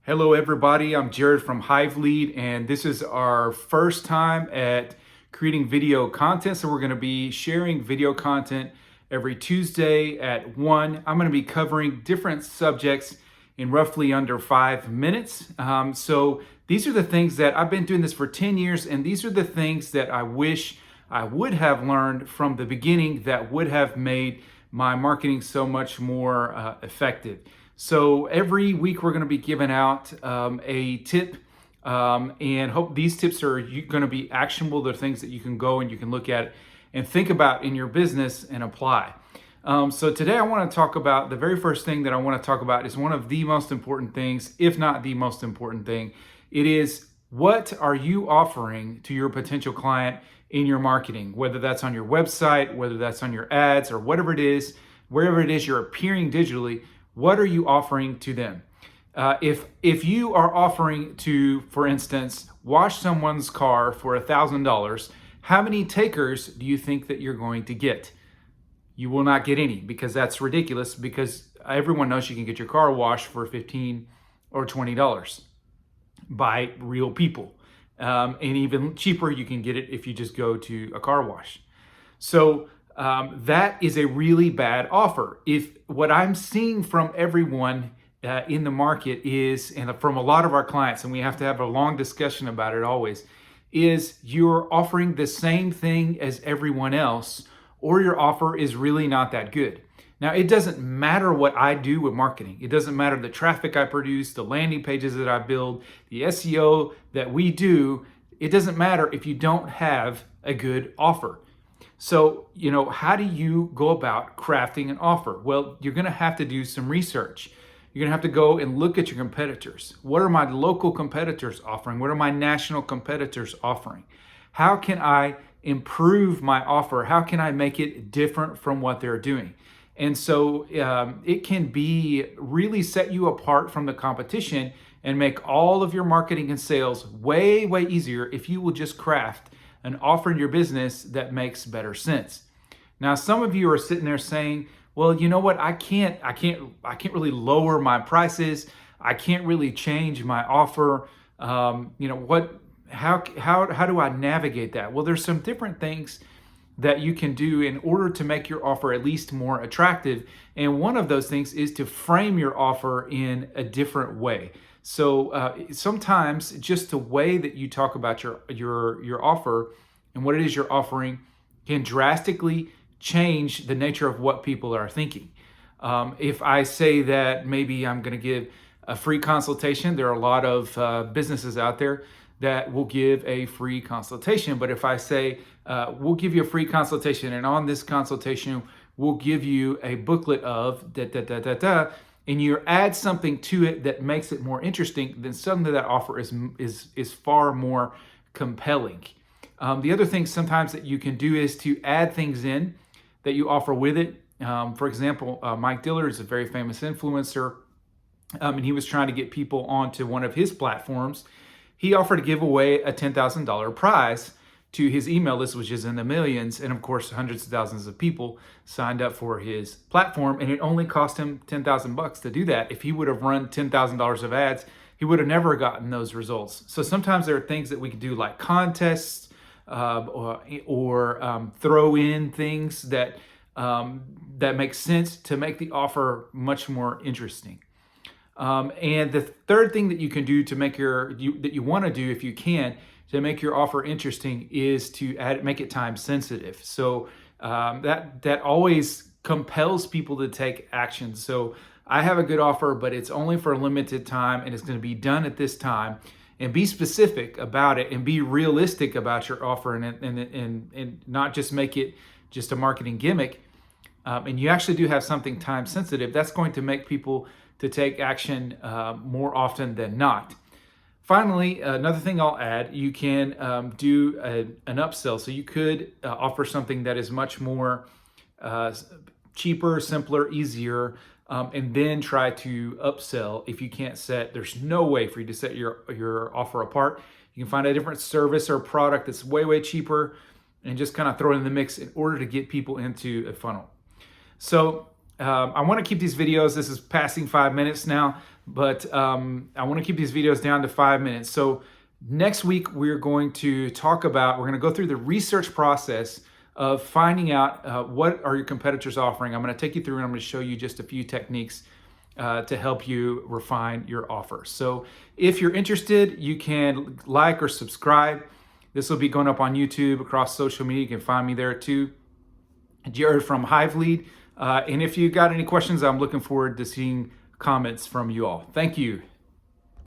Hello, everybody. I'm Jared from Hivelead, and this is our first time at creating video content. So we're going to be sharing video content every Tuesday at 1. I'm going to be covering different subjects in roughly under 5 minutes. So these are the things that I've been doing this for 10 years, and these are the things that I wish I would have learned from the beginning that would have made my marketing so much more effective. So every week we're going to be giving out a tip, and hope these tips are going to be actionable. They're things that you can go and you can look at and think about in your business and apply. So today I want to talk about the very first thing that I want to talk about is one of the most important things, if not the most important thing. It is, what are you offering to your potential client in your marketing, whether that's on your website, whether that's on your ads, or whatever it is, wherever it is you're appearing digitally. What are you offering to them? If you are offering to, for instance, wash someone's car for $1,000, how many takers do you think that you're going to get? You will not get any, because that's ridiculous, because everyone knows you can get your car washed for $15 or $20 by real people. And even cheaper, you can get it if you just go to a car wash. So that is a really bad offer. If what I'm seeing from everyone in the market is, and from a lot of our clients, and we have to have a long discussion about it always, is you're offering the same thing as everyone else, or your offer is really not that good. Now, it doesn't matter what I do with marketing. It doesn't matter the traffic I produce, the landing pages that I build, the SEO that we do. It doesn't matter if you don't have a good offer. So, how do you go about crafting an offer? Well, you're going to have to do some research. You're going to have to go and look at your competitors. What are my local competitors offering? What are my national competitors offering? How can I improve my offer? How can I make it different from what they're doing? And so it can be really set you apart from the competition and make all of your marketing and sales way, way easier if you will just craft an offer in your business that makes better sense. Now, some of you are sitting there saying, well, you know what? I can't really lower my prices. I can't really change my offer. How do I navigate that? Well, there's some different things that you can do in order to make your offer at least more attractive. And one of those things is to frame your offer in a different way. So sometimes just the way that you talk about your offer and what it is you're offering can drastically change the nature of what people are thinking. If I say that maybe I'm going to give a free consultation, there are a lot of businesses out there that will give a free consultation. But if I say, we'll give you a free consultation, and on this consultation, we'll give you a booklet of and you add something to it that makes it more interesting, then suddenly that offer is far more compelling. The other thing sometimes that you can do is to add things in that you offer with it. For example, Mike Diller is a very famous influencer, and he was trying to get people onto one of his platforms. He offered to give away a $10,000 prize to his email list, which is in the millions. And of course, hundreds of thousands of people signed up for his platform. And it only cost him $10,000 to do that. If he would have run $10,000 of ads, he would have never gotten those results. So sometimes there are things that we can do, like contests or throw in things that make sense to make the offer much more interesting. And the third thing that you can do to make that you want to do, if you can, to make your offer interesting, is to make it time sensitive. So that always compels people to take action. So I have a good offer, but it's only for a limited time, and it's going to be done at this time. And be specific about it, and be realistic about your offer, and not just make it just a marketing gimmick. And you actually do have something time sensitive. That's going to make people to take action more often than not. Finally, another thing I'll add, you can do an upsell. So you could offer something that is much more cheaper, simpler, easier, and then try to upsell. If you can't there's no way for you to set your offer apart. You can find a different service or product that's way, way cheaper and just kind of throw it in the mix in order to get people into a funnel. So I want to keep these videos, this is passing 5 minutes now, but I want to keep these videos down to 5 minutes. So next week, we're going to go through the research process of finding out what are your competitors offering. I'm going to take you through and I'm going to show you just a few techniques to help you refine your offer. So if you're interested, you can like or subscribe. This will be going up on YouTube, across social media. You can find me there too. Jared from Hivelead. And if you got any questions, I'm looking forward to seeing comments from you all. Thank you.